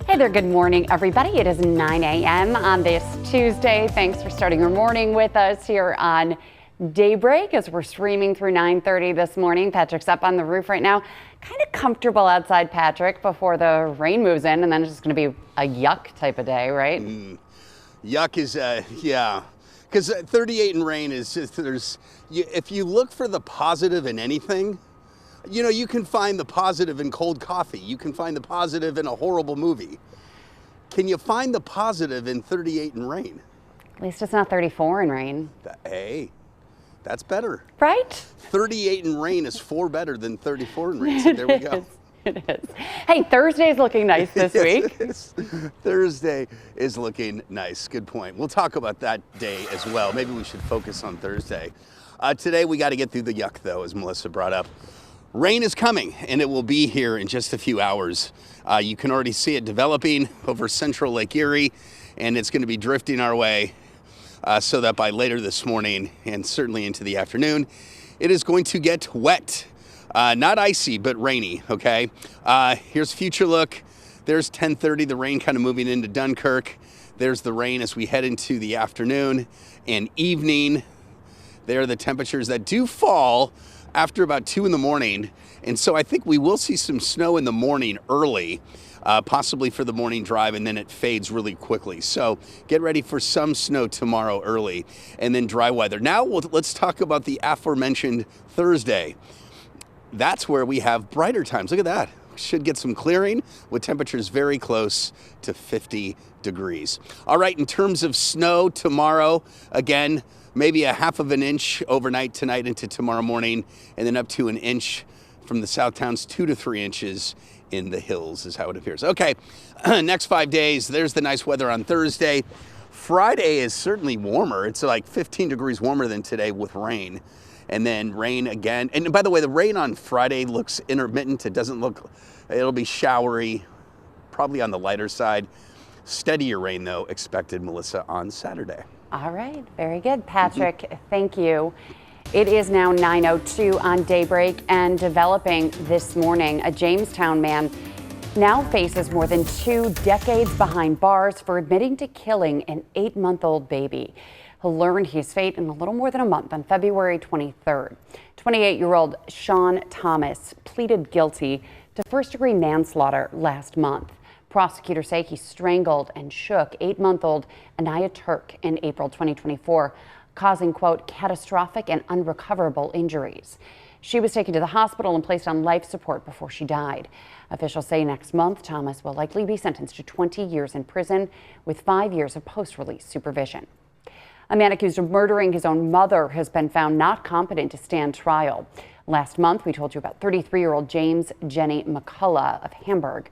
Hey there, good morning, everybody. It is 9 a.m. on this Tuesday. Thanks for starting your morning with us here on Daybreak as we're streaming through 9:30 this morning. Patrick's up on the roof right now. Kind of comfortable outside, Patrick, before the rain moves in, and then it's just going to be a yuck type of day, right? Yuck is, yeah. Because 38 and rain is just, if you look for the positive in anything, you know, you can find the positive in cold coffee. You can find the positive in a horrible movie. Can you find the positive in 38 and rain? At least it's not 34 in rain. Hey, that's better. Right? 38 in rain is 4 better than 34 in rain. So there we go. It is. Hey, Thursday's looking nice this week. It is. Thursday is looking nice. Good point. We'll talk about that day as well. Maybe we should focus on Thursday. Today we got to get through the yuck, though, as Melissa brought up. Rain is coming, and it will be here in just a few hours. You can already see it developing over central Lake Erie, and it's going to be drifting our way so that by later this morning and certainly into the afternoon, it is going to get wet. Not icy, but rainy, okay? Here's future look. There's 10:30, the rain kind of moving into Dunkirk. There's the rain as we head into the afternoon and evening. There are the temperatures that do fall after about 2 in the morning. And so I think we will see some snow in the morning early, possibly for the morning drive, and then it fades really quickly. So get ready for some snow tomorrow early and then dry weather. Now let's talk about the aforementioned Thursday. That's where we have brighter times. Look at that. Should get some clearing with temperatures very close to 50 degrees. All right, in terms of snow tomorrow, again, maybe a half of an inch overnight tonight into tomorrow morning, and then up to an inch from the south towns, 2 to 3 inches in the hills is how it appears. Okay, next 5 days, there's the nice weather on Thursday. Friday is certainly warmer. It's like 15 degrees warmer than today with rain. And then rain again. And by the way, the rain on Friday looks intermittent. It'll be showery, probably on the lighter side. Steadier rain, though, expected, Melissa, on Saturday. All right, very good. Patrick, thank you. It is now 9:02 on Daybreak, and developing this morning, a Jamestown man now faces more than 2 decades behind bars for admitting to killing an 8-month-old baby. He'll learn his fate in a little more than a month on February 23rd. 28-year-old Sean Thomas pleaded guilty to first-degree manslaughter last month. Prosecutors say he strangled and shook 8-month-old Anaya Turk in April 2024, causing, quote, catastrophic and unrecoverable injuries. She was taken to the hospital and placed on life support before she died. Officials say next month, Thomas will likely be sentenced to 20 years in prison with 5 years of post-release supervision. A man accused of murdering his own mother has been found not competent to stand trial. Last month, we told you about 33-year-old James Jenny McCullough of Hamburg.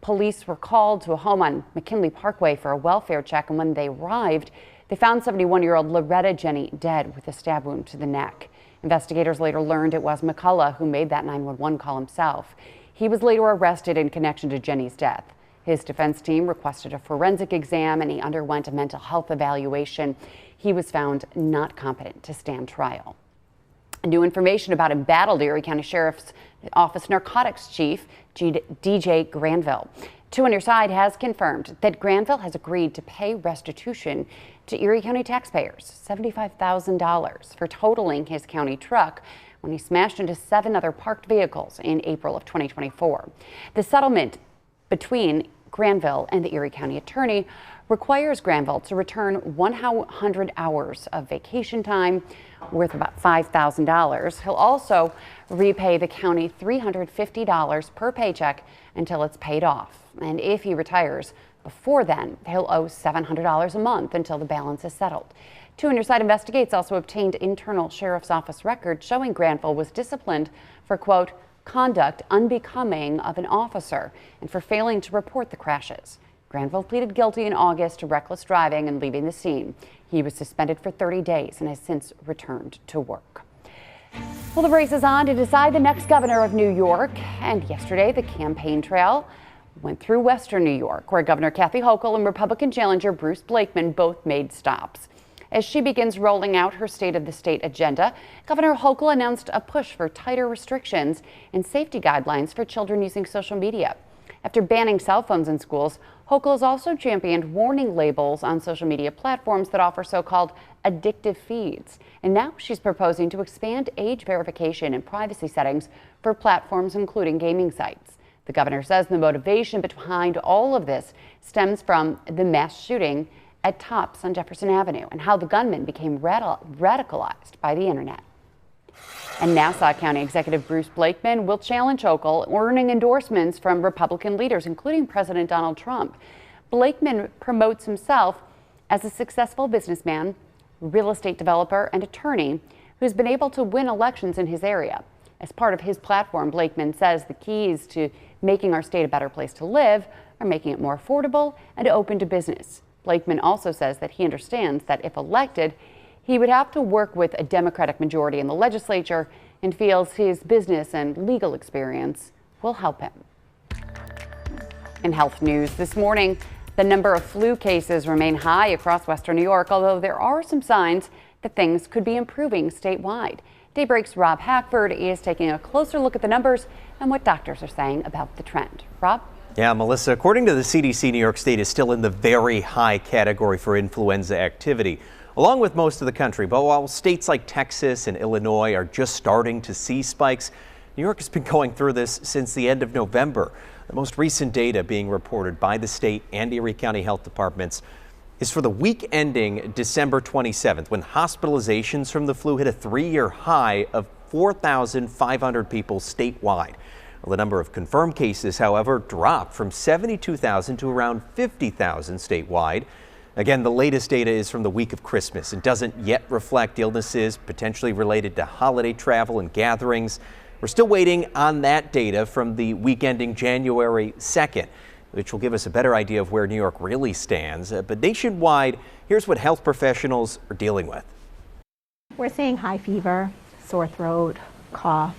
Police were called to a home on McKinley Parkway for a welfare check, and when they arrived, they found 71-year-old Loretta Jenny dead with a stab wound to the neck. Investigators later learned it was McCullough who made that 911 call himself. He was later arrested in connection to Jenny's death. His defense team requested a forensic exam, and he underwent a mental health evaluation. He was found not competent to stand trial. New information about embattled Erie County Sheriff's Office Narcotics Chief DJ Granville. 2 on Your Side has confirmed that Granville has agreed to pay restitution to Erie County taxpayers, $75,000, for totaling his county truck when he smashed into 7 other parked vehicles in April of 2024. The settlement between Granville and the Erie County attorney requires Granville to return 100 hours of vacation time worth about $5,000. He'll also repay the county $350 per paycheck until it's paid off. And if he retires before then, he'll owe $700 a month until the balance is settled. 2 on Your Side investigates also obtained internal sheriff's office records showing Granville was disciplined for, quote, conduct unbecoming of an officer and for failing to report the crashes. Granville pleaded guilty in August to reckless driving and leaving the scene. He was suspended for 30 days and has since returned to work. Well, the race is on to decide the next governor of New York. And yesterday, the campaign trail went through Western New York, where Governor Kathy Hochul and Republican challenger Bruce Blakeman both made stops. As she begins rolling out her State of the State agenda, Governor Hochul announced a push for tighter restrictions and safety guidelines for children using social media. After banning cell phones in schools, Hochul has also championed warning labels on social media platforms that offer so-called addictive feeds. And now she's proposing to expand age verification and privacy settings for platforms, including gaming sites. The governor says the motivation behind all of this stems from the mass shooting at Tops on Jefferson Avenue and how the gunman became radicalized by the internet. And Nassau County Executive Bruce Blakeman will challenge Hochul, earning endorsements from Republican leaders, including President Donald Trump. Blakeman promotes himself as a successful businessman, real estate developer, and attorney who's been able to win elections in his area. As part of his platform, Blakeman says the keys to making our state a better place to live are making it more affordable and open to business. Blakeman also says that he understands that if elected, he would have to work with a Democratic majority in the legislature and feels his business and legal experience will help him. In health news this morning, the number of flu cases remain high across western New York, although there are some signs that things could be improving statewide. Daybreak's Rob Hackford is taking a closer look at the numbers and what doctors are saying about the trend. Rob? Yeah, Melissa, according to the CDC, New York State is still in the very high category for influenza activity, along with most of the country. But while states like Texas and Illinois are just starting to see spikes, New York has been going through this since the end of November. The most recent data being reported by the state and Erie County health departments is for the week ending December 27th, when hospitalizations from the flu hit a 3-year high of 4,500 people statewide. Well, the number of confirmed cases, however, dropped from 72,000 to around 50,000 statewide. Again, the latest data is from the week of Christmas and doesn't yet reflect illnesses potentially related to holiday travel and gatherings. We're still waiting on that data from the week ending January 2nd, which will give us a better idea of where New York really stands. But nationwide, here's what health professionals are dealing with. We're seeing high fever, sore throat, cough,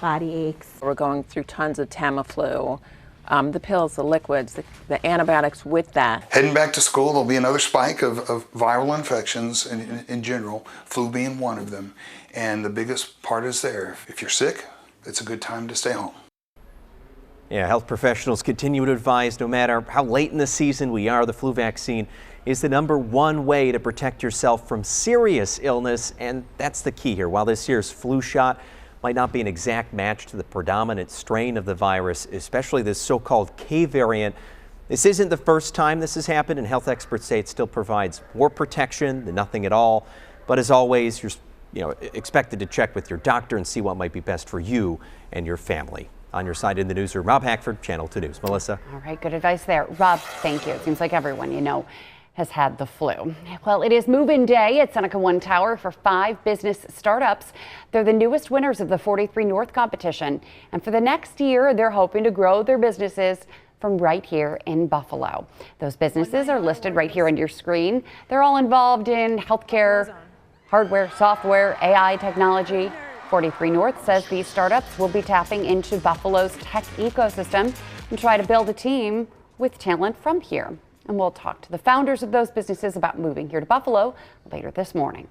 body aches. We're going through tons of Tamiflu, the pills, the liquids, the antibiotics with that. Heading back to school, there'll be another spike of viral infections in general, flu being one of them. And the biggest part is there. If you're sick, it's a good time to stay home. Yeah, health professionals continue to advise no matter how late in the season we are, the flu vaccine is the #1 way to protect yourself from serious illness. And that's the key here. While this year's flu shot might not be an exact match to the predominant strain of the virus, especially this so-called K variant, this isn't the first time this has happened, and health experts say it still provides more protection than nothing at all. But as always, you're expected to check with your doctor and see what might be best for you and your family. On your side in the newsroom, Rob Hackford, Channel 2 News. Melissa? All right, good advice there. Rob, thank you. It seems like everyone has had the flu. Well, it is move-in day at Seneca One Tower for 5 business startups. They're the newest winners of the 43 North competition. And for the next year, they're hoping to grow their businesses from right here in Buffalo. Those businesses are listed right here on your screen. They're all involved in healthcare, hardware, software, AI technology. 43 North says these startups will be tapping into Buffalo's tech ecosystem and try to build a team with talent from here. And we'll talk to the founders of those businesses about moving here to Buffalo later this morning.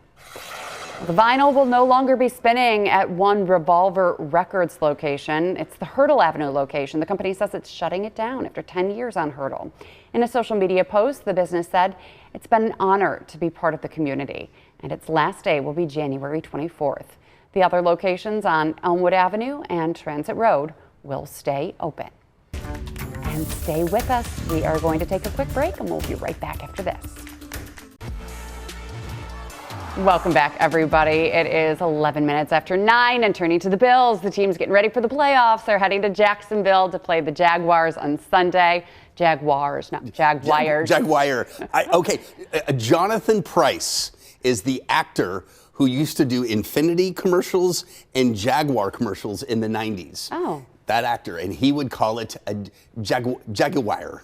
The vinyl will no longer be spinning at one Revolver Records location. It's the Hurdle Avenue location. The company says it's shutting it down after 10 years on Hurdle. In a social media post, the business said it's been an honor to be part of the community, and its last day will be January 24th. The other locations on Elmwood Avenue and Transit Road will stay open. And stay with us. We are going to take a quick break, and we'll be right back after this. Welcome back, everybody. It is 11 minutes after 9, and turning to the Bills. The team's getting ready for the playoffs. They're heading to Jacksonville to play the Jaguars on Sunday. Jaguars, not Jaguars. Jaguar. Okay, Jonathan Pryce is the actor who used to do Infinity commercials and Jaguar commercials in the 90s. Oh. That actor, and he would call it a Jaguar. Jaguar.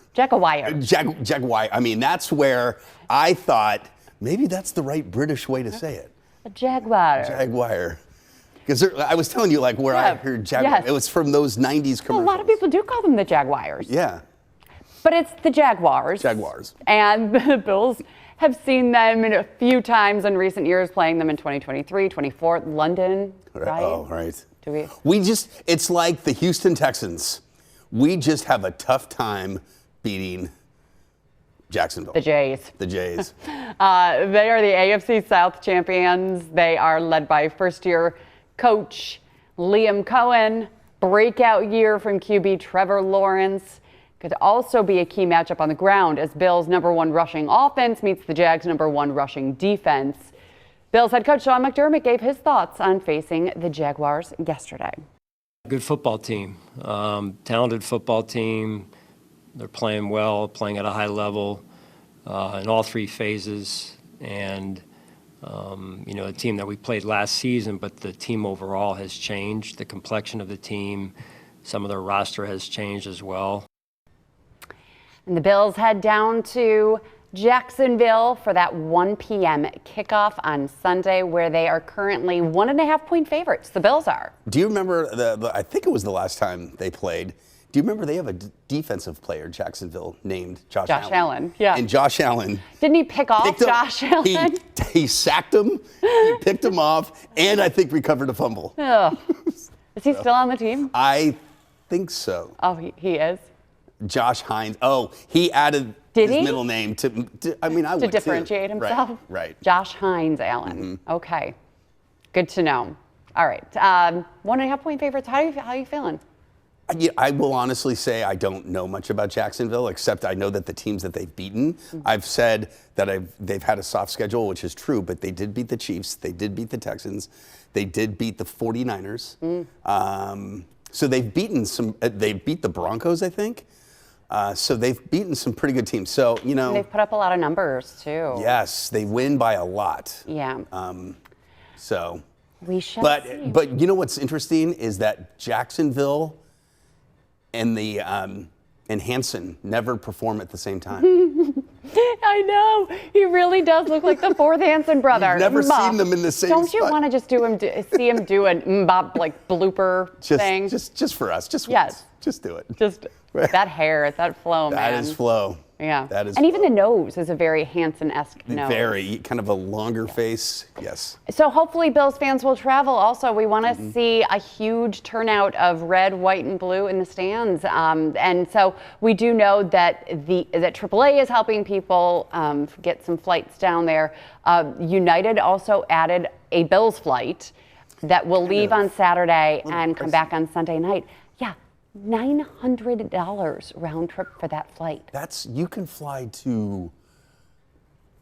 I mean, that's where I thought maybe that's the right British way to say it. A Jaguar. Jaguar. Because I was telling you, like, where I heard Jaguar. Yes. It was from those 90s commercials. Well, a lot of people do call them the Jaguars. Yeah. But it's the Jaguars. Jaguars. And the Bills have seen them a few times in recent years, playing them in 2023, 24, London, right? Oh, right. Do we? It's like the Houston Texans. We just have a tough time beating Jacksonville. The Jays. The Jays. They are the AFC South champions. They are led by first-year coach Liam Cohen. Breakout year from QB Trevor Lawrence. Could also be a key matchup on the ground as Bills' #1 rushing offense meets the Jags' #1 rushing defense. Bills head coach Sean McDermott gave his thoughts on facing the Jaguars yesterday. Good football team, talented football team. They're playing well, playing at a high level in all three phases. And, a team that we played last season, but the team overall has changed. The complexion of the team, some of their roster has changed as well. And the Bills head down to Jacksonville for that 1 p.m. kickoff on Sunday, where they are currently 1.5-point favorites. The Bills are. Do you remember I think it was the last time they played. Do you remember they have a defensive player, Jacksonville, named Josh Allen? Yeah. And Josh Allen. Didn't he pick off Josh Allen? He sacked him, he picked him off, and I think recovered a fumble. Oh. Is he still on the team? I think so. Oh, he is? Josh Hines. Oh, he added his middle name to I would to differentiate himself? Right. Josh Hines Allen. Okay. Good to know. All right. 1.5-point favorites. How are you feeling? I will honestly say I don't know much about Jacksonville, except I know that the teams that they've beaten. I've said that they've had a soft schedule, which is true, but they did beat the Chiefs. They did beat the Texans. They did beat the 49ers. So they've beaten they beat the Broncos, I think. So they've beaten some pretty good teams. So, And they've put up a lot of numbers, too. Yes, they win by a lot. Yeah. So. We shall see. But you know what's interesting is that Jacksonville and Hanson never perform at the same time. I know. He really does look like the fourth Hanson brother. You've never seen them in the same Don't you spot. want to just see him do a Mbop blooper thing? Just for us. Just Yes. once. Just do it. Just that hair, that flow, man. That is flow. Yeah. That is and even flow. the nose is a very Hanson-esque nose. Very, kind of a longer face. Yes. So hopefully Bills fans will travel. Also, we want to see a huge turnout of red, white, and blue in the stands. And so we do know that that AAA is helping people get some flights down there. United also added a Bills flight that will leave on Saturday and come back on Sunday night. Yeah. $900 round trip for that flight. You can fly to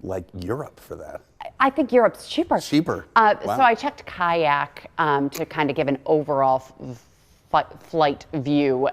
like Europe for that. I think Europe's cheaper. Cheaper. So I checked Kayak to kind of give an overall flight view.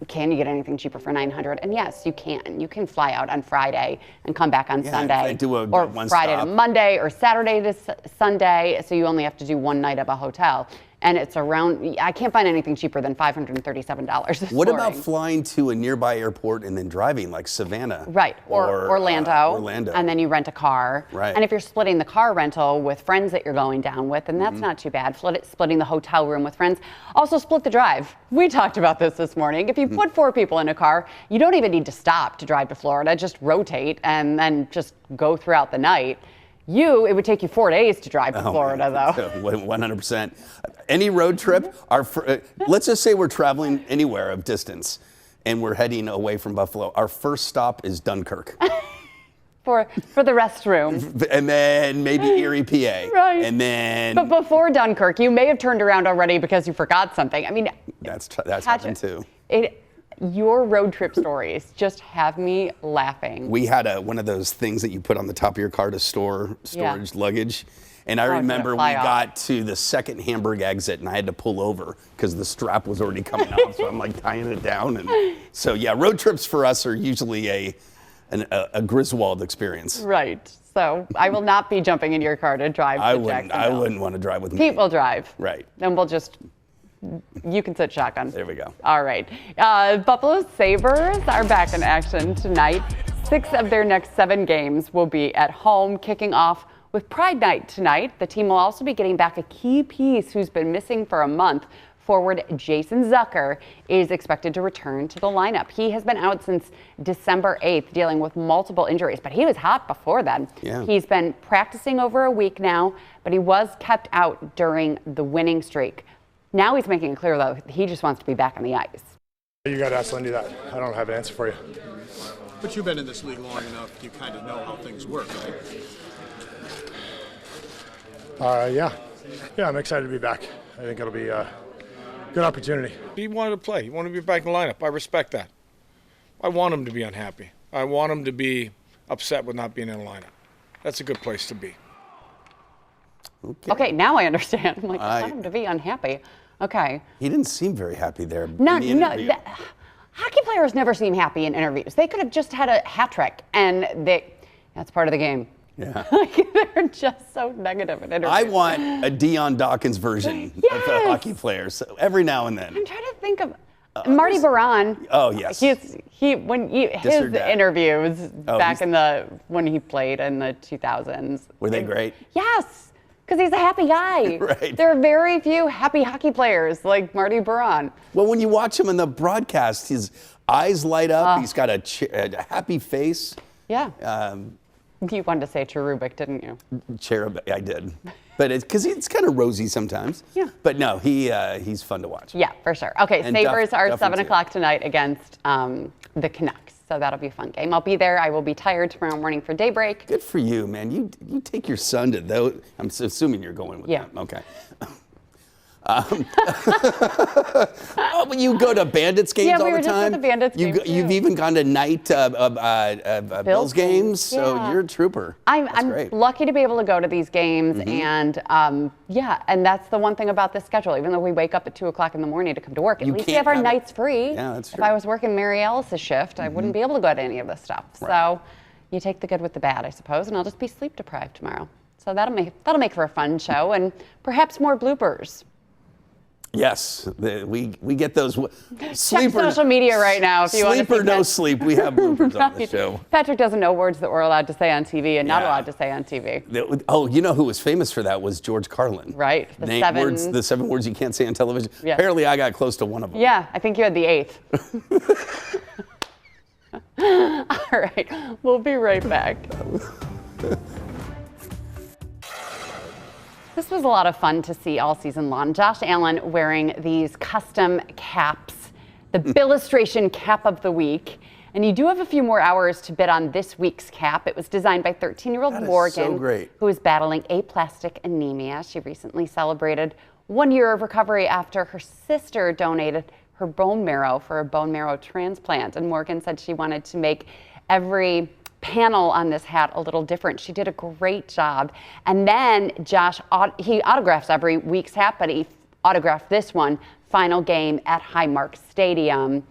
Can you get anything cheaper for $900? And yes, you can. You can fly out on Friday and come back on Sunday, or Friday to Monday, or Saturday to Sunday. So you only have to do one night of a hotel. And it's around, I can't find anything cheaper than $537 What about flying to a nearby airport and then driving, like Savannah? Right, or Orlando. Orlando. And then you rent a car. Right. And if you're splitting the car rental with friends that you're going down with, then that's not too bad. Splitting the hotel room with friends. Also split the drive. We talked about this morning. If you put 4 people in a car, you don't even need to stop to drive to Florida. Just rotate and then just go throughout the night. It would take you 4 days to drive to Florida, though. 100%. Any road trip, let's just say we're traveling anywhere of distance and we're heading away from Buffalo. Our first stop is Dunkirk. For the restroom. And then maybe Erie, PA. Right. And then. But before Dunkirk, you may have turned around already because you forgot something. I mean, that's happened too. Your road trip stories just have me laughing. We had one of those things that you put on the top of your car to storage luggage. And I remember we got to the second Hamburg exit and I had to pull over because the strap was already coming off. So I'm like tying it down. And so, yeah, road trips for us are usually a Griswold experience. Right. So I will not be jumping in your car to drive to Jacksonville. I wouldn't want to drive with me. Pete will drive. Right. Then you can sit shotgun. There we go. All right. Buffalo Sabres are back in action tonight. 6 of their next 7 games will be at home, kicking off with Pride Night tonight. The team will also be getting back a key piece who's been missing for a month. Forward Jason Zucker is expected to return to the lineup. He has been out since December 8th, dealing with multiple injuries, but he was hot before then. Yeah. He's been practicing over a week now, but he was kept out during the winning streak. Now he's making it clear, though, he just wants to be back on the ice. You got to ask Lindy that. I don't have an answer for you. But you've been in this league long enough, you kind of know how things work, right? Yeah, I'm excited to be back. I think it'll be a good opportunity. He wanted to play. He wanted to be back in the lineup. I respect that. I want him to be unhappy. I want him to be upset with not being in the lineup. That's a good place to be. Okay, now I understand. I'm like, I want him to be unhappy. Okay. He didn't seem very happy there. Hockey players never seem happy in interviews. They could have just had a hat trick, and that's part of the game. Yeah. They're just so negative in interviews. I want a Dion Dawkins version of a hockey player, so every now and then. I'm trying to think of Marty Baron. Oh yes. His interviews back when he played in the 2000s. Were they great? Yes, because he's a happy guy. Right. There are very few happy hockey players like Marty Baron. Well, when you watch him in the broadcast, his eyes light up. He's got a happy face. Yeah. You wanted to say cherubic, didn't you? Cherub, I did. But it's because it's kind of rosy sometimes. Yeah. But no, he's fun to watch. Yeah, for sure. Okay, And Sabres are Duff 7 too. o'clock tonight against the Canucks. So that'll be a fun game. I'll be there. I will be tired tomorrow morning for Daybreak. Good for you, man. You take your son to those. I'm assuming you're going with them. Okay. Oh, but you go to Bandits games all the time? Yeah, we were just at the Bandits games, You've even gone to night Bills games, so you're a trooper. I'm great. lucky to be able to go to these games, and and that's the one thing about this schedule. Even though we wake up at 2 o'clock in the morning to come to work, at least we have our nights free. Yeah, that's true. If I was working Mary Ellis's shift, I wouldn't be able to go to any of this stuff. Right. So you take the good with the bad, I suppose, and I'll just be sleep deprived tomorrow. So that'll make for a fun show and perhaps more bloopers. Yes, we get those. Check social media right now if you want to sleep or no sleep. We have bloopers on the show. Patrick doesn't know words that we're allowed to say on TV and not allowed to say on TV. Oh, you know who was famous for that was George Carlin. Right. The 7 words you can't say on television. Yeah. Apparently, I got close to one of them. Yeah, I think you had the 8th. All right, we'll be right back. This was a lot of fun to see all season long. Josh Allen wearing these custom caps, the Billustration Cap of the Week. And you do have a few more hours to bid on this week's cap. It was designed by 13-year-old Morgan, who is battling aplastic anemia. She recently celebrated 1 year of recovery after her sister donated her bone marrow for a bone marrow transplant. And Morgan said she wanted to make every panel on this hat a little different. She did a great job. And then Josh, he autographs every week's hat, but he autographed this one, final game at Highmark Stadium,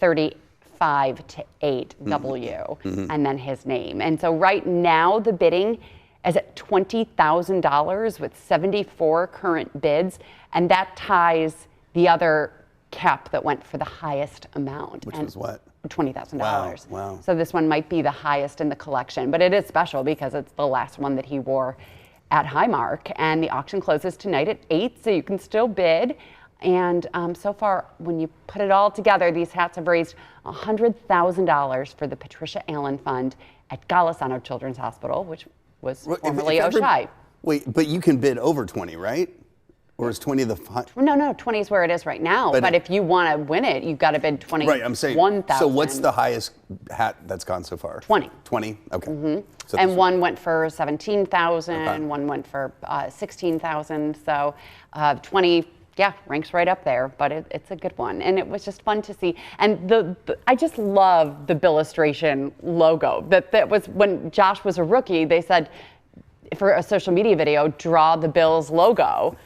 35-8W, and then his name. And so right now the bidding is at $20,000 with 74 current bids, and that ties the other cap that went for the highest amount. Which was what? $20,000. Wow. So this one might be the highest in the collection, but it is special because it's the last one that he wore at Highmark. And the auction closes tonight at 8, so you can still bid. And so far, when you put it all together, these hats have raised $100,000 for the Patricia Allen Fund at Golisano Children's Hospital, which was formerly Oshai. Wait, but you can bid over 20, right? Or is 20 the No, 20 is where it is right now. But if you want to win it, you've got to bid 20. Right, I'm saying. 1,000. So what's the highest hat that's gone so far? 20. 20? Okay. So And one went for 17,000. Okay. One went for 16,000. So 20, ranks right up there. But it's a good one, and it was just fun to see. And I just love the Billustration logo. That was when Josh was a rookie. They said for a social media video, draw the Bills logo.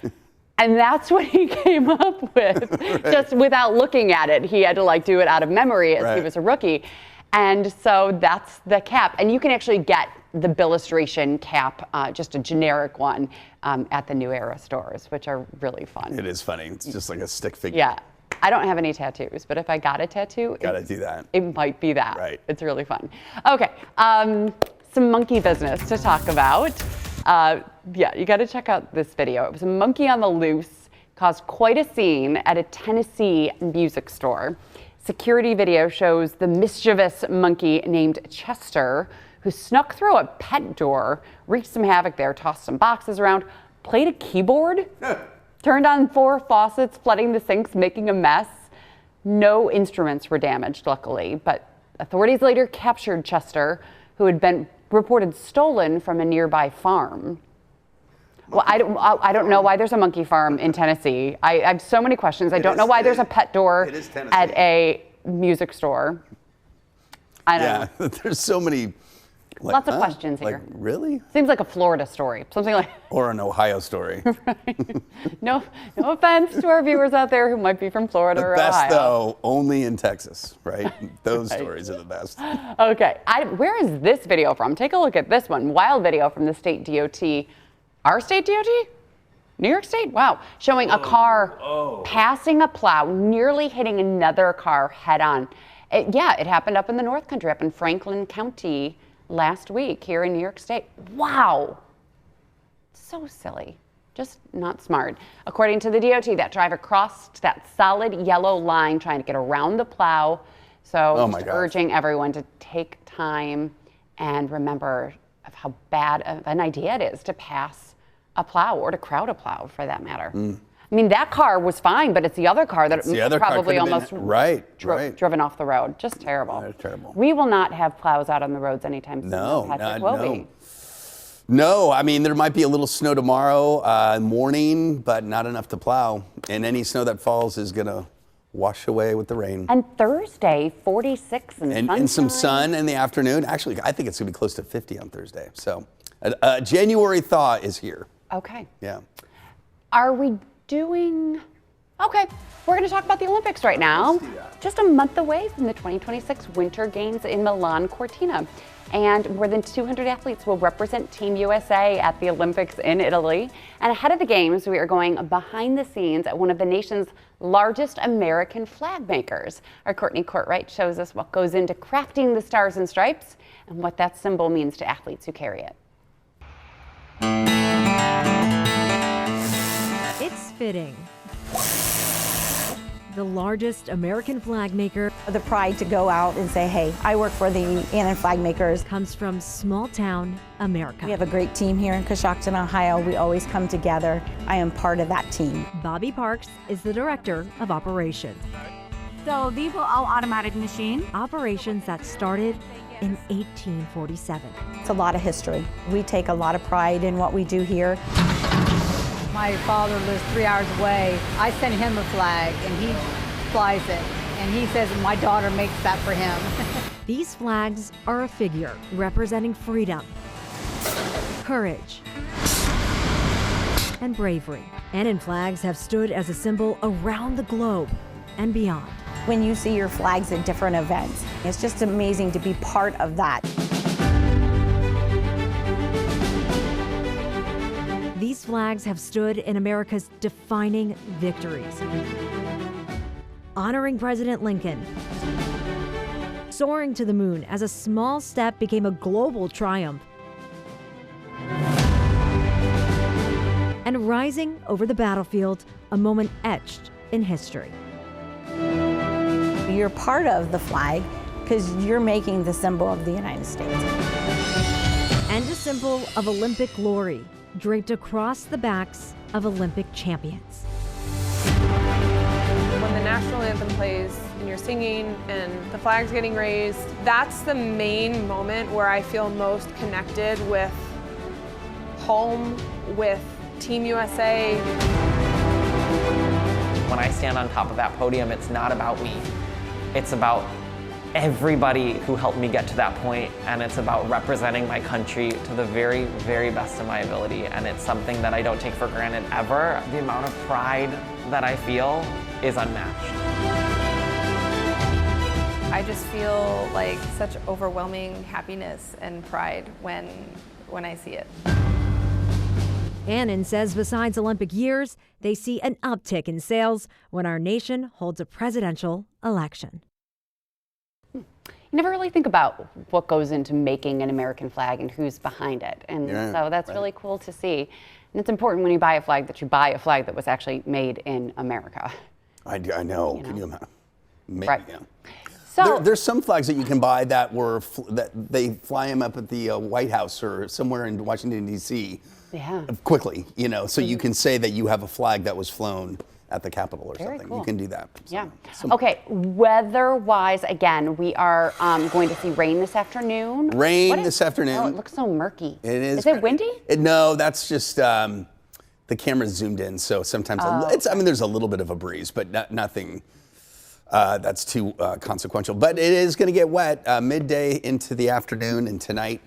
And that's what he came up with, just without looking at it. He had to do it out of memory as he was a rookie. And so that's the cap. And you can actually get the Billustration cap, just a generic one, at the New Era stores, which are really fun. It is funny. It's just like a stick figure. Yeah. I don't have any tattoos, but if I got a tattoo, Gotta do that. It might be that. Right. It's really fun. Okay. Some monkey business to talk about. You got to check out this video. It was a monkey on the loose, caused quite a scene at a Tennessee music store. Security video shows the mischievous monkey named Chester, who snuck through a pet door, wreaked some havoc there, tossed some boxes around, played a keyboard, turned on 4 faucets, flooding the sinks, making a mess. No instruments were damaged, luckily, but authorities later captured Chester, who had been reported stolen from a nearby farm. Well, I don't know why there's a monkey farm in Tennessee. I have so many questions. I don't know why there's a pet door at a music store. I don't know. There's so many. Lots of questions here. Really? Seems like a Florida story, something like. Or an Ohio story. Right. No offense to our viewers out there who might be from Florida or Ohio. The best, though, only in Texas, right? Those stories are the best. Okay, where is this video from? Take a look at this one. Wild video from the state DOT. Our state DOT? New York State? Wow. Showing a car passing a plow, nearly hitting another car head on. It happened up in the North Country, up in Franklin County last week here in New York State. Wow. So silly. Just not smart. According to the DOT, that driver crossed that solid yellow line trying to get around the plow. So urging everyone to take time and remember of how bad of an idea it is to pass a plow or to crowd a plow for that matter. I mean, that car was fine, but it's the other car that probably almost driven off the road. Just terrible. That's terrible. We will not have plows out on the roads anytime soon. No. No, I mean, there might be a little snow tomorrow morning, but not enough to plow. And any snow that falls is going to wash away with the rain. And Thursday, 46 and some sun in the afternoon. Actually, I think it's going to be close to 50 on Thursday. So a January thaw is here. Okay. Yeah. Are we doing... Okay, we're going to talk about the Olympics right now. Just a month away from the 2026 Winter Games in Milan Cortina. And more than 200 athletes will represent Team USA at the Olympics in Italy. And ahead of the games, we are going behind the scenes at one of the nation's largest American flag makers. Our Courtney Courtwright shows us what goes into crafting the stars and stripes and what that symbol means to athletes who carry it. It's fitting. The largest American flag maker. The pride to go out and say, hey, I work for the Annan Flag Makers. Comes from small town America. We have a great team here in Coshocton, Ohio. We always come together. I am part of that team. Bobby Parks is the director of operations. So these are all automatic machines. Operations that started in 1847. It's a lot of history. We take a lot of pride in what we do here. My father lives 3 hours away. I send him a flag and he flies it. And he says my daughter makes that for him. These flags are a figure representing freedom, courage, and bravery. Annan flags have stood as a symbol around the globe and beyond. When you see your flags at different events, it's just amazing to be part of that. These flags have stood in America's defining victories. Honoring President Lincoln, soaring to the moon as a small step became a global triumph, and rising over the battlefield, a moment etched in history. You're part of the flag because you're making the symbol of the United States. And a symbol of Olympic glory, draped across the backs of Olympic champions. When the national anthem plays and you're singing and the flag's getting raised, that's the main moment where I feel most connected with home, with Team USA. When I stand on top of that podium, it's not about me. It's about everybody who helped me get to that point, and it's about representing my country to the very, very best of my ability, and it's something that I don't take for granted ever. The amount of pride that I feel is unmatched. I just feel like such overwhelming happiness and pride when I see it. Annan says besides Olympic years, they see an uptick in sales when our nation holds a presidential election. You never really think about what goes into making an American flag and who's behind it. And so that's really cool to see. And it's important when you buy a flag that you buy a flag that was actually made in America. I know. Can you imagine? Right. Yeah. So there's some flags that you can buy that they fly them up at the White House or somewhere in Washington, D.C. Yeah. Quickly, so you can say that you have a flag that was flown at the Capitol or Very something. cool. You can do that. Yeah. Okay, weather-wise, again, we are going to see rain this afternoon. Rain this afternoon. Oh, it looks so murky. It is. Is it windy? No, that's just the camera's zoomed in, so sometimes I mean, there's a little bit of a breeze, but nothing that's too consequential. But it is going to get wet midday into the afternoon and tonight.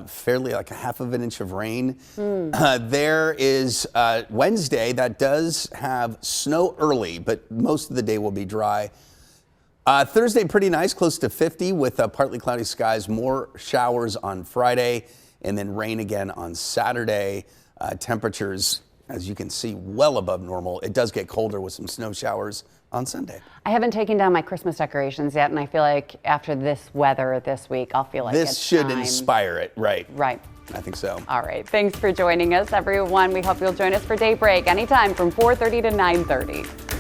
Fairly like a half of an inch of rain. There is Wednesday that does have snow early, but most of the day will be dry. Thursday, pretty nice, close to 50 with partly cloudy skies, more showers on Friday, and then rain again on Saturday. Temperatures, as you can see, well above normal. It does get colder with some snow showers on Sunday. I haven't taken down my Christmas decorations yet, and I feel like after this weather this week, I'll feel like this it's should time. Inspire it, right? Right. I think so. All right. Thanks for joining us, everyone. We hope you'll join us for Daybreak anytime from 4:30 to 9:30.